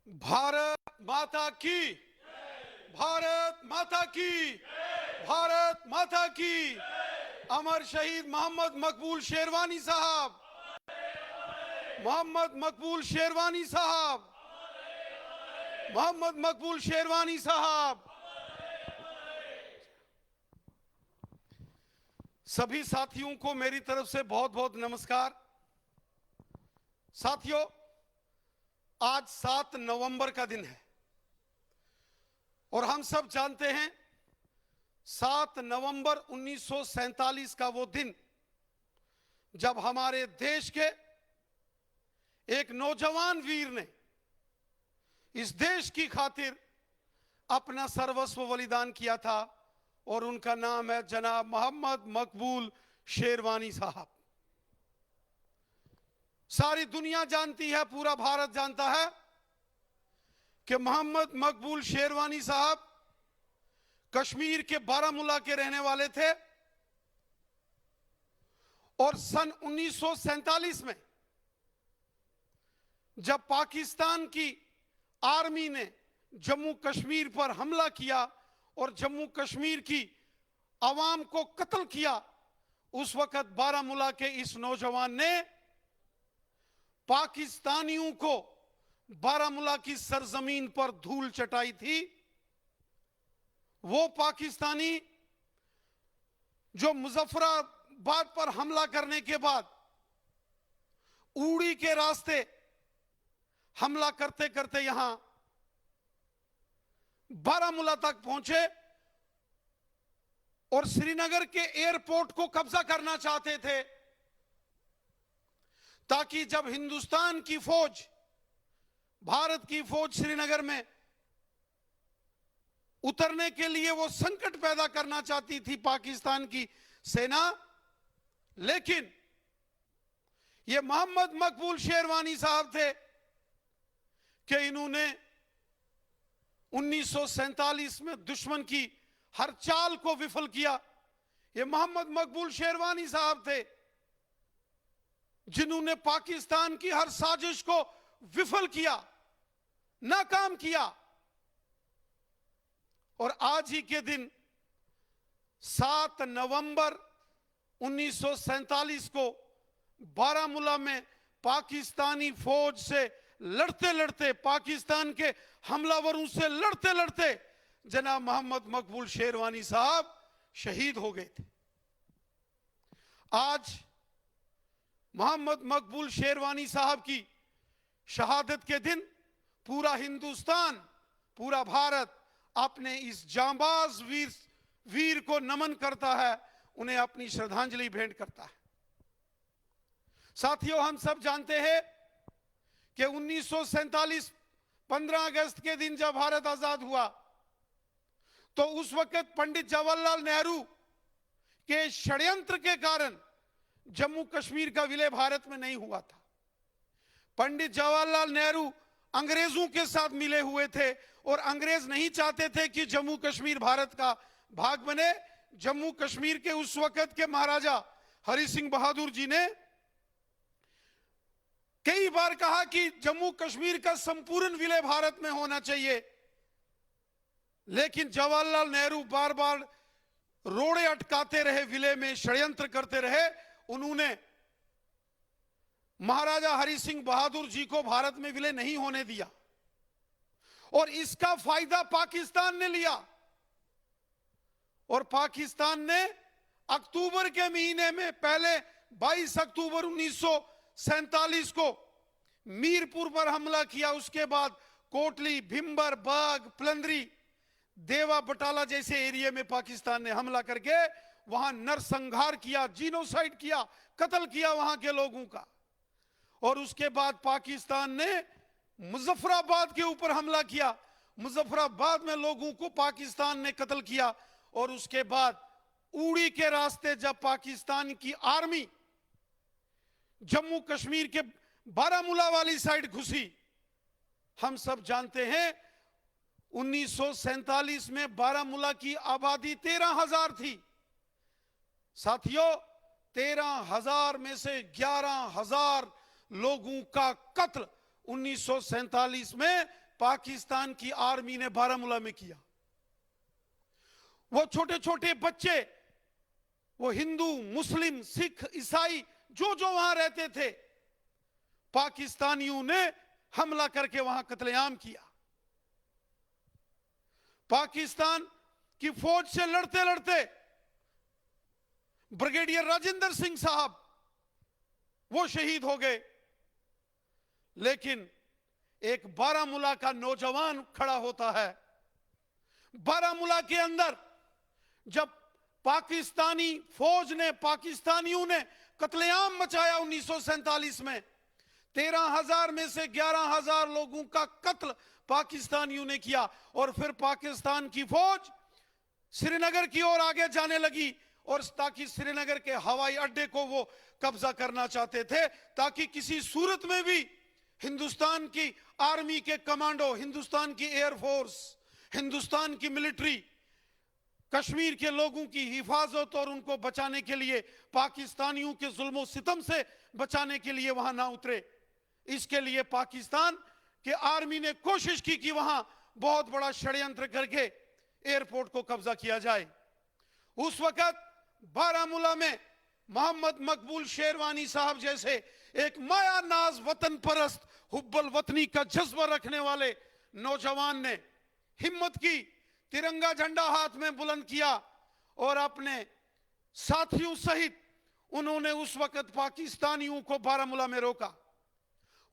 भारत माता की, भारत माता की, भारत माता की। अमर शहीद मोहम्मद मकबूल शेरवानी साहब, मोहम्मद मकबूल शेरवानी साहब, मोहम्मद मकबूल शेरवानी साहब। सभी साथियों को मेरी तरफ से बहुत बहुत नमस्कार। साथियों, आज 7 नवंबर का दिन है और हम सब जानते हैं 7 नवंबर 1947 का वो दिन जब हमारे देश के एक नौजवान वीर ने इस देश की खातिर अपना सर्वस्व बलिदान किया था और उनका नाम है जनाब मोहम्मद मकबूल शेरवानी साहब। सारी दुनिया जानती है, पूरा भारत जानता है कि मोहम्मद मकबूल शेरवानी साहब कश्मीर के बारामूला के रहने वाले थे और सन 1947 में जब पाकिस्तान की आर्मी ने जम्मू कश्मीर पर हमला किया और जम्मू कश्मीर की आवाम को कत्ल किया, उस वक्त बारामूला के इस नौजवान ने पाकिस्तानियों को बारामूला की सरजमीन पर धूल चटाई थी। वो पाकिस्तानी जो मुजफ्फराबाद पर हमला करने के बाद उड़ी के रास्ते हमला करते करते यहां बारामूला तक पहुंचे और श्रीनगर के एयरपोर्ट को कब्जा करना चाहते थे ताकि जब हिंदुस्तान की फौज, भारत की फौज श्रीनगर में उतरने के लिए वो संकट पैदा करना चाहती थी पाकिस्तान की सेना। लेकिन ये मोहम्मद मकबूल शेरवानी साहब थे कि इन्होंने 1947 में दुश्मन की हर चाल को विफल किया। ये मोहम्मद मकबूल शेरवानी साहब थे जिन्होंने पाकिस्तान की हर साजिश को विफल किया, नाकाम किया। और आज ही के दिन 7 नवंबर 1947 को बारामूला में पाकिस्तानी फौज से लड़ते लड़ते, पाकिस्तान के हमलावरों से लड़ते लड़ते जनाब मोहम्मद मकबूल शेरवानी साहब शहीद हो गए थे। आज मोहम्मद मकबूल शेरवानी साहब की शहादत के दिन पूरा हिंदुस्तान, पूरा भारत अपने इस जांबाज वीर को नमन करता है, उन्हें अपनी श्रद्धांजलि भेंट करता है। साथियों, हम सब जानते हैं कि 1947 15 अगस्त के दिन जब भारत आजाद हुआ तो उस वक्त पंडित जवाहरलाल नेहरू के षड्यंत्र के कारण जम्मू कश्मीर का विलय भारत में नहीं हुआ था। पंडित जवाहरलाल नेहरू अंग्रेजों के साथ मिले हुए थे और अंग्रेज नहीं चाहते थे कि जम्मू कश्मीर भारत का भाग बने। जम्मू कश्मीर के उस वक्त के महाराजा हरि सिंह बहादुर जी ने कई बार कहा कि जम्मू कश्मीर का संपूर्ण विलय भारत में होना चाहिए, लेकिन जवाहरलाल नेहरू बार बार रोड़े अटकाते रहे, विलय में षड्यंत्र करते रहे। उन्होंने महाराजा हरि सिंह बहादुर जी को भारत में विलय नहीं होने दिया और इसका फायदा पाकिस्तान ने लिया। और पाकिस्तान ने अक्टूबर के महीने में, पहले 22 अक्टूबर 1947 को मीरपुर पर हमला किया। उसके बाद कोटली, भिम्बर, बाग, प्लंदरी, देवा, बटाला जैसे एरिया में पाकिस्तान ने हमला करके वहां नरसंहार किया, जीनोसाइड किया, कत्ल किया वहां के लोगों का। और उसके बाद पाकिस्तान ने मुजफ्फराबाद के ऊपर हमला किया, मुजफ्फराबाद में लोगों को पाकिस्तान ने कत्ल किया। और उसके बाद उड़ी के रास्ते जब पाकिस्तान की आर्मी जम्मू कश्मीर के बारामूला वाली साइड घुसी, हम सब जानते हैं 1947 में बारामूला की आबादी 13,000 थी। साथियों, 13,000 में से 11,000 लोगों का कत्ल 1947 में पाकिस्तान की आर्मी ने बारामूला में किया। वो छोटे छोटे बच्चे, वो हिंदू, मुस्लिम, सिख, ईसाई जो जो वहां रहते थे, पाकिस्तानियों ने हमला करके वहां कत्लेआम किया। पाकिस्तान की फौज से लड़ते लड़ते ब्रिगेडियर राजेंद्र सिंह साहब वो शहीद हो गए। लेकिन एक बारामूला का नौजवान खड़ा होता है। बारामूला के अंदर जब पाकिस्तानी फौज ने, पाकिस्तानियों ने कत्लेआम मचाया 1947 में, 13,000 में से 11,000 लोगों का कत्ल पाकिस्तानियों ने किया। और फिर पाकिस्तान की फौज श्रीनगर की ओर आगे जाने लगी, और ताकि श्रीनगर के हवाई अड्डे को वो कब्जा करना चाहते थे, ताकि किसी सूरत में भी हिंदुस्तान की आर्मी के कमांडो, हिंदुस्तान की एयरफोर्स, हिंदुस्तान की मिलिट्री कश्मीर के लोगों की हिफाजत और उनको बचाने के लिए, पाकिस्तानियों के जुल्मों सितम से बचाने के लिए वहां ना उतरे। इसके लिए पाकिस्तान के आर्मी ने कोशिश की कि वहां बहुत बड़ा षड्यंत्र करके एयरपोर्ट को कब्जा किया जाए। उस वक्त बारामूला में मोहम्मद मकबूल शेरवानी साहब जैसे एक माया नाज वतन परस्त, हुब्बल वतनी का जज्बा रखने वाले नौजवान ने हिम्मत की, तिरंगा झंडा हाथ में बुलंद किया और अपने साथियों सहित उन्होंने उस वक्त पाकिस्तानियों को बारामूला में रोका।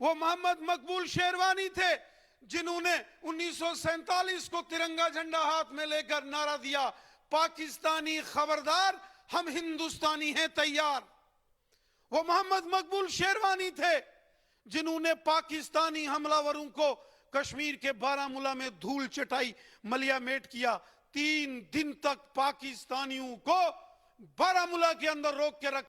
वो मोहम्मद मकबूल शेरवानी थे जिन्होंने 1947 को तिरंगा झंडा हाथ में लेकर नारा दिया, पाकिस्तानी खबरदार, हम हिंदुस्तानी हैं तैयार। वो मोहम्मद मकबूल शेरवानी थे जिन्होंने पाकिस्तानी हमलावरों को कश्मीर के बारामूला में धूल चटाई, मलियामेट किया। 3 दिन तक पाकिस्तानियों को बारामूला के अंदर रोक के रख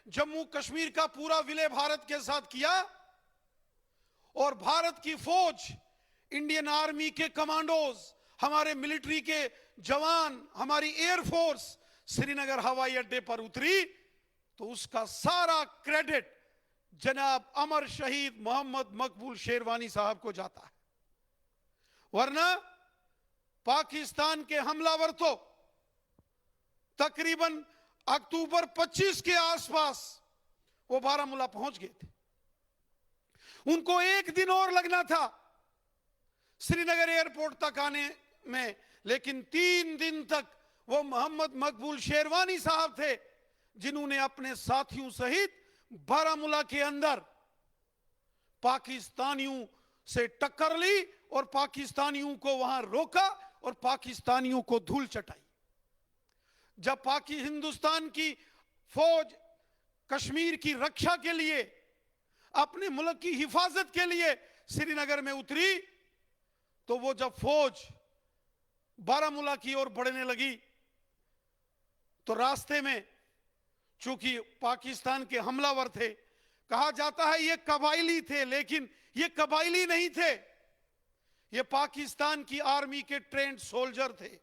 जम्मू कश्मीर का पूरा विलय भारत के साथ किया, और भारत की फौज, इंडियन आर्मी के कमांडोज, हमारे मिलिट्री के जवान, हमारी एयरफोर्स श्रीनगर हवाई अड्डे पर उतरी, तो उसका सारा क्रेडिट जनाब अमर शहीद मोहम्मद मकबूल शेरवानी साहब को जाता है। वरना पाकिस्तान के हमलावर तो तकरीबन अक्टूबर 25 के आसपास वो बारामूला पहुंच गए थे। उनको 1 दिन और लगना था श्रीनगर एयरपोर्ट तक आने में, लेकिन 3 दिन तक वो मोहम्मद मकबूल शेरवानी साहब थे जिन्होंने अपने साथियों सहित बारामूला के अंदर पाकिस्तानियों से टक्कर ली और पाकिस्तानियों को वहां रोका और पाकिस्तानियों को धूल चटाई। जब हिंदुस्तान की फौज कश्मीर की रक्षा के लिए, अपने मुल्क की हिफाजत के लिए श्रीनगर में उतरी, तो वो जब फौज बारामूला की ओर बढ़ने लगी तो रास्ते में, चूंकि पाकिस्तान के हमलावर थे, कहा जाता है ये कबायली थे, लेकिन ये कबायली नहीं थे, ये पाकिस्तान की आर्मी के ट्रेंड सोल्जर थे।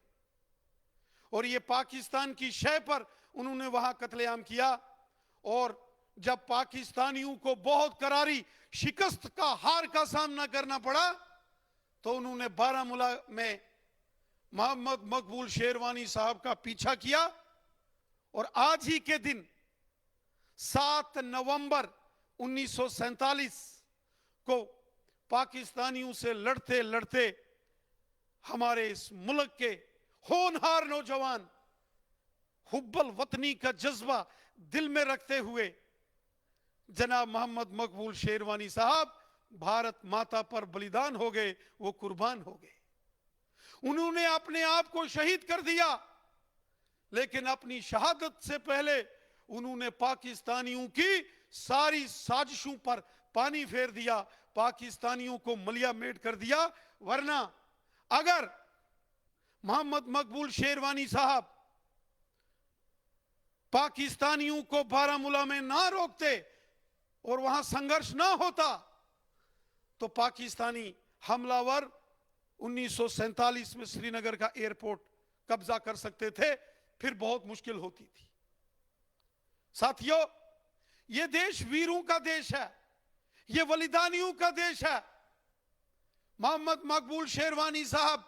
और ये पाकिस्तान की शय पर उन्होंने वहां कत्लेआम किया। और जब पाकिस्तानियों को बहुत करारी शिकस्त का, हार का सामना करना पड़ा, तो उन्होंने बारामूला में मोहम्मद मकबूल शेरवानी साहब का पीछा किया। और आज ही के दिन 7 नवंबर 1947 को पाकिस्तानियों से लड़ते लड़ते हमारे इस मुल्क के होनहार नौजवान, हुब्बल वतनी का जज्बा दिल में रखते हुए जनाब मोहम्मद मकबूल शेरवानी साहब भारत माता पर बलिदान हो गए, वो कुर्बान हो गए। उन्होंने अपने आप को शहीद कर दिया, लेकिन अपनी शहादत से पहले उन्होंने पाकिस्तानियों की सारी साजिशों पर पानी फेर दिया, पाकिस्तानियों को मलियामेट कर दिया। वरना अगर मोहम्मद मकबूल शेरवानी साहब पाकिस्तानियों को बारामूला में ना रोकते और वहां संघर्ष ना होता, तो पाकिस्तानी हमलावर 1947 में श्रीनगर का एयरपोर्ट कब्जा कर सकते थे, फिर बहुत मुश्किल होती थी। साथियों, यह देश वीरों का देश है, यह बलिदानियों का देश है। मोहम्मद मकबूल शेरवानी साहब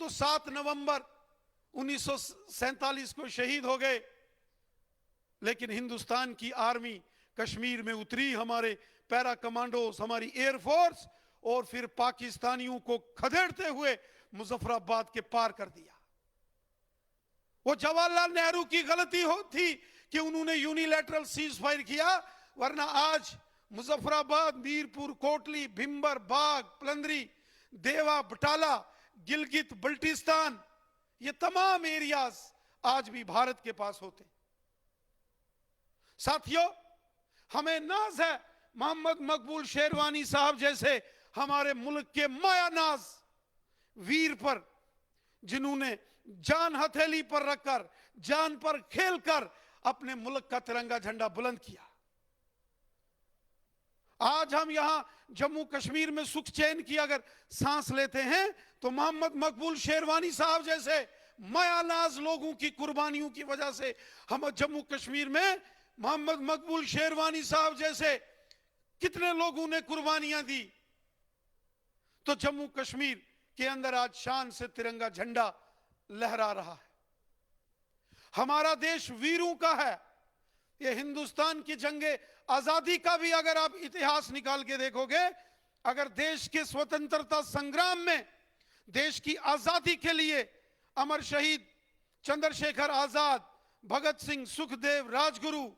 तो 7 नवंबर 1947 को शहीद हो गए, लेकिन हिंदुस्तान की आर्मी कश्मीर में उतरी, हमारे पैरा कमांडोज, हमारी एयरफोर्स, और फिर पाकिस्तानियों को खदेड़ते हुए मुजफ्फराबाद के पार कर दिया। वो जवाहरलाल नेहरू की गलती थी कि उन्होंने यूनिलैटरल सीज फायर किया, वरना आज मुजफ्फराबाद, मीरपुर, कोटली, भिंबर, बाग, पलंदरी, देवा, बटाला, गिलगित बल्टिस्तान, ये तमाम एरियाज आज भी भारत के पास होते। साथियों, हमें नाज है मोहम्मद मकबूल शेरवानी साहब जैसे हमारे मुल्क के मायानाज वीर पर, जिन्होंने जान हथेली पर रखकर, जान पर खेलकर अपने मुल्क का तिरंगा झंडा बुलंद किया। आज हम यहां जम्मू कश्मीर में सुख चैन की अगर सांस लेते हैं तो मोहम्मद मकबूल शेरवानी साहब जैसे मायानाज लोगों की कुर्बानियों की वजह से हम जम्मू कश्मीर में, मोहम्मद मकबूल शेरवानी साहब जैसे कितने लोगों ने कुर्बानियां दी, तो जम्मू कश्मीर के अंदर आज शान से तिरंगा झंडा लहरा रहा है। हमारा देश वीरों का है। ये हिंदुस्तान की जंगे आजादी का भी अगर आप इतिहास निकाल के देखोगे, अगर देश के स्वतंत्रता संग्राम में, देश की आजादी के लिए अमर शहीद चंद्रशेखर आजाद, भगत सिंह, सुखदेव, राजगुरु,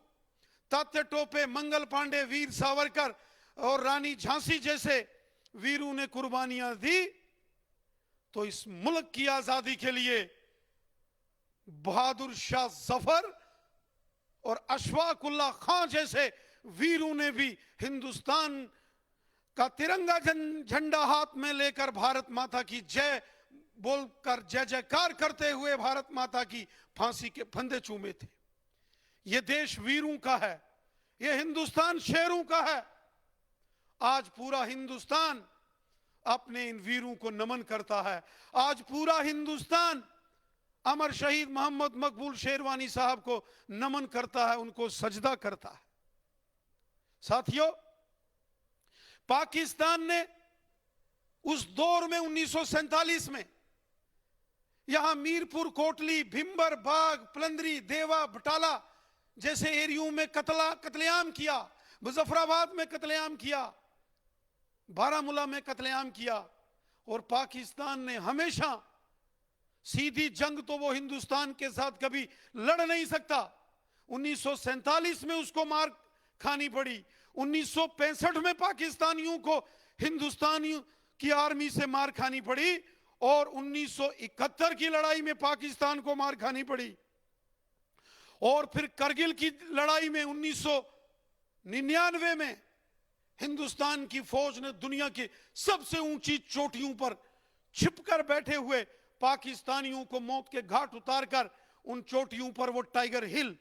तात्या टोपे, मंगल पांडे, वीर सावरकर और रानी झांसी जैसे वीरों ने कुर्बानियां दी, तो इस मुल्क की आजादी के लिए बहादुर शाह जफर और अशफाक उल्लाह खां जैसे वीरों ने भी हिंदुस्तान का तिरंगा झंडा हाथ में लेकर भारत माता की जय बोलकर जय जयकार करते हुए भारत माता की फांसी के फंदे चूमे थे। यह देश वीरों का है, यह हिंदुस्तान शेरों का है। आज पूरा हिंदुस्तान अपने इन वीरों को नमन करता है। आज पूरा हिंदुस्तान अमर शहीद मोहम्मद मकबूल शेरवानी साहब को नमन करता है, उनको सजदा करता है। साथियों, पाकिस्तान ने उस दौर में 1947 में यहां मीरपुर, कोटली, भिंबर, बाग, पलंदरी, देवा, बटाला जैसे एरियो में कत्लेआम किया, मुजफ्फराबाद में कत्लेआम किया, बारामूला में कत्लेआम किया। और पाकिस्तान ने हमेशा, सीधी जंग तो वो हिंदुस्तान के साथ कभी लड़ नहीं सकता, 1947 में उसको मार खानी पड़ी, 1965 में पाकिस्तानियों को हिंदुस्तानियों की आर्मी से मार खानी पड़ी, और 1971 की लड़ाई में पाकिस्तान को मार खानी पड़ी, और फिर करगिल की लड़ाई में 1999 में हिंदुस्तान की फौज ने दुनिया की सबसे ऊंची चोटियों पर छिपकर बैठे हुए पाकिस्तानियों को मौत के घाट उतारकर उन चोटियों पर, वो टाइगर हिल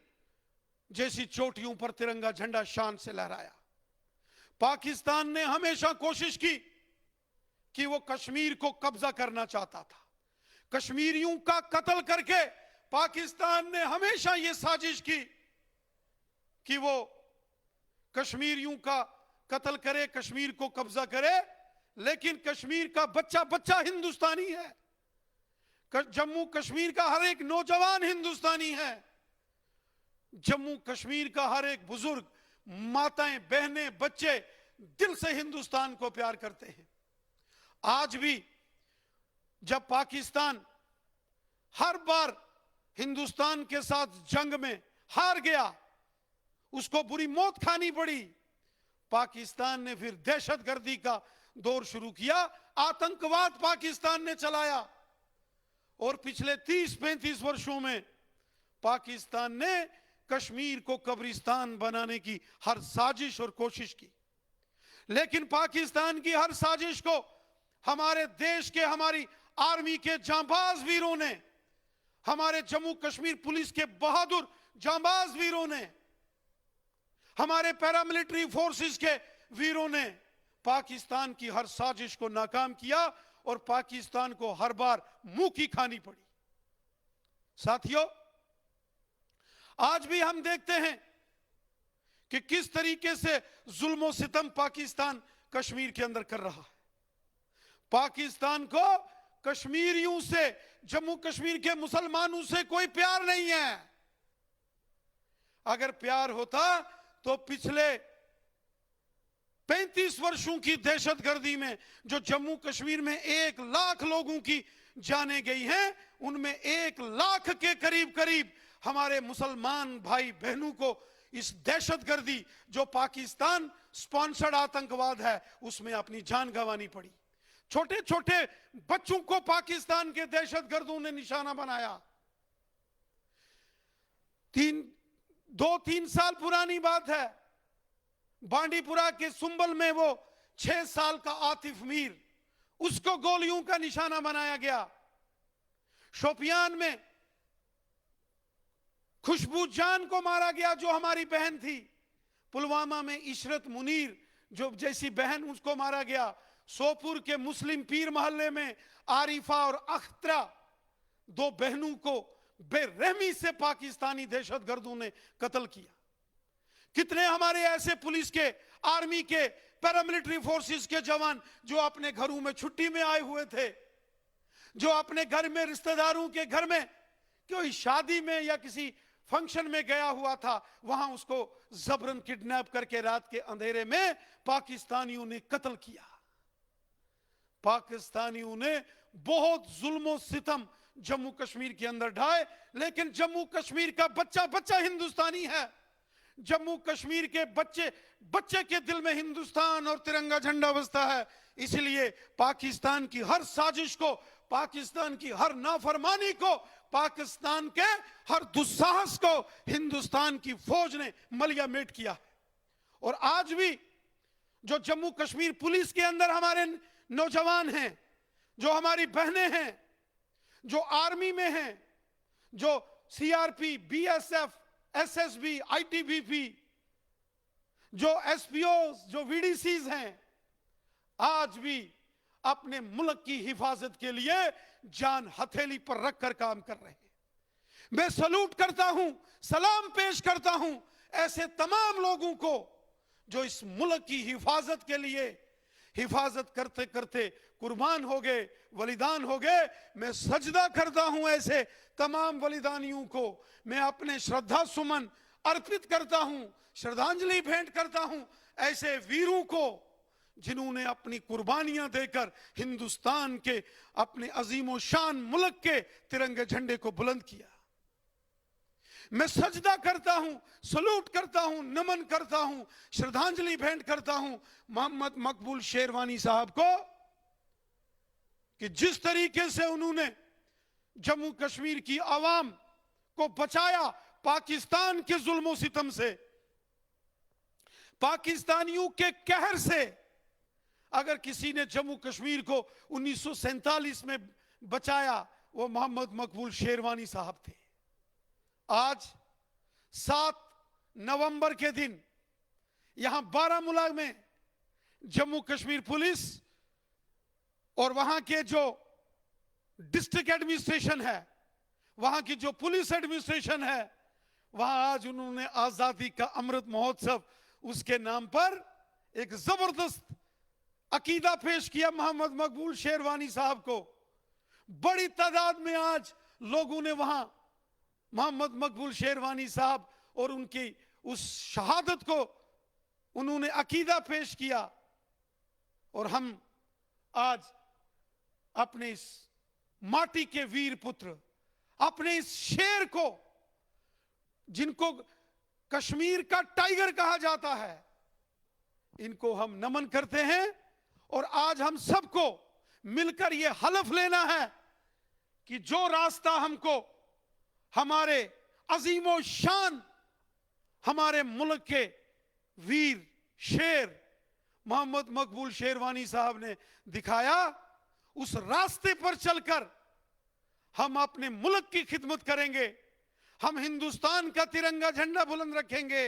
जैसी चोटियों पर तिरंगा झंडा शान से लहराया। पाकिस्तान ने हमेशा कोशिश की कि वो कश्मीर को कब्जा करना चाहता था। कश्मीरियों का कत्ल करके पाकिस्तान ने हमेशा ये साजिश की कि वो कश्मीरियों का कत्ल करे, कश्मीर को कब्जा करे, लेकिन कश्मीर का बच्चा बच्चा हिंदुस्तानी है, जम्मू कश्मीर का हर एक नौजवान हिंदुस्तानी है, जम्मू कश्मीर का हर एक बुजुर्ग, माताएं, बहनें, बच्चे दिल से हिंदुस्तान को प्यार करते हैं। आज भी जब पाकिस्तान हर बार हिंदुस्तान के साथ जंग में हार गया, उसको बुरी मौत खानी पड़ी, पाकिस्तान ने फिर दहशतगर्दी का दौर शुरू किया, आतंकवाद पाकिस्तान ने चलाया, और पिछले 30-35 वर्षों में पाकिस्तान ने कश्मीर को कब्रिस्तान बनाने की हर साजिश और कोशिश की। लेकिन पाकिस्तान की हर साजिश को हमारे देश के, हमारी आर्मी के जांबाज वीरों ने, हमारे जम्मू कश्मीर पुलिस के बहादुर जांबाज वीरों ने, हमारे पैरामिलिट्री फोर्सेस के वीरों ने पाकिस्तान की हर साजिश को नाकाम किया, और पाकिस्तान को हर बार मुंह की खानी पड़ी। साथियों, आज भी हम देखते हैं कि किस तरीके से जुल्म और सितम पाकिस्तान कश्मीर के अंदर कर रहा है। पाकिस्तान को कश्मीरियों से, जम्मू कश्मीर के मुसलमानों से कोई प्यार नहीं है। अगर प्यार होता तो पिछले 35 वर्षों की दहशतगर्दी में जो जम्मू कश्मीर में 1 लाख लोगों की जाने गई हैं, उनमें 1 लाख के करीब करीब हमारे मुसलमान भाई बहनों को इस दहशतगर्दी जो पाकिस्तान स्पॉन्सर्ड आतंकवाद है उसमें अपनी जान गंवानी पड़ी। छोटे छोटे बच्चों को पाकिस्तान के दहशतगर्दों ने निशाना बनाया। 2-3 साल पुरानी बात है, बांडीपुरा के सुंबल में वो 6 साल का आतिफ मीर, उसको गोलियों का निशाना बनाया गया। शोपियान में खुशबू जान को मारा गया जो हमारी बहन थी। पुलवामा में इशरत मुनीर जो जैसी बहन, उसको मारा गया। सोपुर के मुस्लिम पीर मोहल्ले में आरिफा और अख्तरा 2 बहनों को बेरहमी से पाकिस्तानी दहशतगर्दों ने कत्ल किया। कितने हमारे ऐसे पुलिस के, आर्मी के, पैरामिलिट्री फोर्सेस के जवान जो अपने घरों में छुट्टी में आए हुए थे, जो अपने घर में रिश्तेदारों के घर में कोई शादी में या किसी फंक्शन में गया हुआ था, वहां उसको जबरन किडनैप करके रात के अंधेरे में पाकिस्तानियों ने कत्ल किया। पाकिस्तानियों ने बहुत जुल्म सितम जम्मू कश्मीर के अंदर ढाए, लेकिन जम्मू कश्मीर का बच्चा बच्चा हिंदुस्तानी है। जम्मू कश्मीर के बच्चे बच्चे के दिल में हिंदुस्तान और तिरंगा झंडा बसता है। इसलिए पाकिस्तान की हर साजिश को, पाकिस्तान की हर नाफरमानी को, पाकिस्तान के हर दुस्साहस को हिंदुस्तान की फौज ने मलिया मेट किया। और आज भी जो जम्मू कश्मीर पुलिस के अंदर हमारे नौजवान हैं, जो हमारी बहनें हैं, जो आर्मी में हैं, जो सीआरपी, बीएसएफ, एसएसबी, आईटीबीपी, जो एसपीओ, जो वीडीसीज हैं, आज भी अपने मुल्क की हिफाजत के लिए जान हथेली पर रखकर काम कर रहे हैं। मैं सलूट करता हूं, सलाम पेश करता हूं ऐसे तमाम लोगों को जो इस मुल्क की हिफाजत के लिए हिफाजत करते करते कुर्बान हो गए, बलिदान हो गए। मैं सजदा करता हूं ऐसे तमाम बलिदानियों को। मैं अपने श्रद्धा सुमन अर्पित करता हूं, श्रद्धांजलि भेंट करता हूं ऐसे वीरों को जिन्होंने अपनी कुर्बानियां देकर हिंदुस्तान के अपने अजीमो शान मुल्क के तिरंगे झंडे को बुलंद किया। मैं सजदा करता हूं, सलूट करता हूं, नमन करता हूं, श्रद्धांजलि भेंट करता हूं मोहम्मद मकबूल शेरवानी साहब को कि जिस तरीके से उन्होंने जम्मू कश्मीर की आवाम को बचाया पाकिस्तान के जुल्म सितम से, पाकिस्तानियों के कहर से। अगर किसी ने जम्मू कश्मीर को 1947 में बचाया वो मोहम्मद मकबूल शेरवानी साहब थे। आज 7 नवंबर के दिन यहां बारामूला में जम्मू कश्मीर पुलिस और वहां के जो डिस्ट्रिक्ट एडमिनिस्ट्रेशन है, वहां की जो पुलिस एडमिनिस्ट्रेशन है, वहां आज उन्होंने आजादी का अमृत महोत्सव उसके नाम पर एक जबरदस्त अकीदा पेश किया मोहम्मद मकबूल शेरवानी साहब को। बड़ी तादाद में आज लोगों ने वहां मोहम्मद मकबूल शेरवानी साहब और उनकी उस शहादत को उन्होंने अकीदा पेश किया। और हम आज अपने इस माटी के वीर पुत्र, अपने इस शेर को, जिनको कश्मीर का टाइगर कहा जाता है, इनको हम नमन करते हैं। और आज हम सबको मिलकर यह हलफ लेना है कि जो रास्ता हमको हमारे अजीमो शान, हमारे मुल्क के वीर शेर मोहम्मद मकबूल शेरवानी साहब ने दिखाया, उस रास्ते पर चलकर हम अपने मुल्क की खिदमत करेंगे। हम हिंदुस्तान का तिरंगा झंडा बुलंद रखेंगे।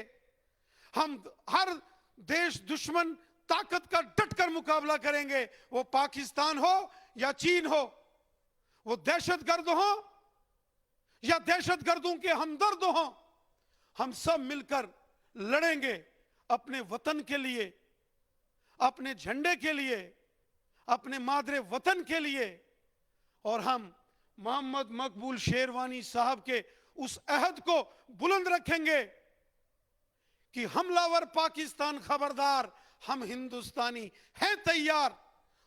हम हर देश दुश्मन ताकत का डटकर मुकाबला करेंगे, वो पाकिस्तान हो या चीन हो, वो दहशतगर्द हो या दहशतगर्दों के हमदर्द हो, हम सब मिलकर लड़ेंगे अपने वतन के लिए, अपने झंडे के लिए, अपने मादरे वतन के लिए। और हम मोहम्मद मकबूल शेरवानी साहब के उस अहद को बुलंद रखेंगे कि हमलावर पाकिस्तान खबरदार, हम हिंदुस्तानी हैं तैयार।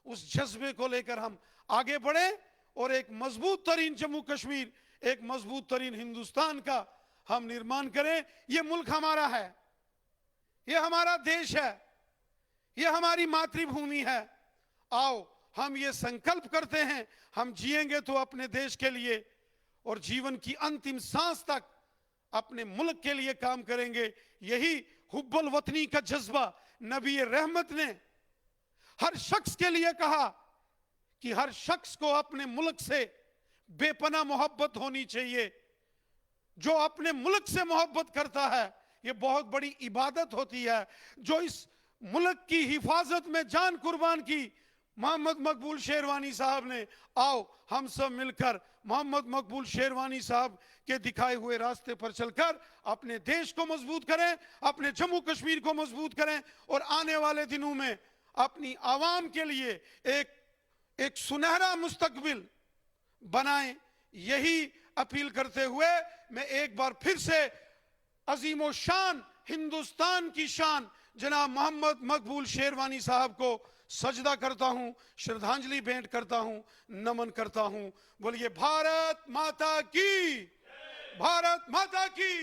उस जज्बे को लेकर हम आगे बढ़े और एक मजबूत तरीन जम्मू कश्मीर, एक मजबूत तरीन हिंदुस्तान का हम निर्माण करें। ये मुल्क हमारा है, ये हमारा देश है, ये हमारी मातृभूमि है। आओ हम ये संकल्प करते हैं, हम जिएंगे तो अपने देश के लिए और जीवन की अंतिम सांस तक अपने मुल्क के लिए काम करेंगे। यही हुब्बुल वतनी का जज्बा नबी रहमत ने हर शख्स के लिए कहा कि हर शख्स को अपने मुल्क से बेपनाह मोहब्बत होनी चाहिए। जो अपने मुल्क से मोहब्बत करता है, ये बहुत बड़ी इबादत होती है। जो इस मुल्क की हिफाजत में जान कुर्बान की, मोहम्मद मकबूल शेरवानी साहब ने, आओ हम सब मिलकर मोहम्मद मकबूल शेरवानी साहब के दिखाए हुए रास्ते पर चलकर अपने देश को मजबूत करें, अपने जम्मू कश्मीर को मजबूत करें और आने वाले दिनों में अपनी आवाम के लिए एक सुनहरा मुस्तकबिल बनाएं। यही अपील करते हुए मैं एक बार फिर से अजीमो शान हिंदुस्तान की शान जनाब मोहम्मद मकबूल शेरवानी साहब को सजदा करता हूं, श्रद्धांजलि भेंट करता हूं, नमन करता हूं। बोलिए भारत माता की, भारत माता की।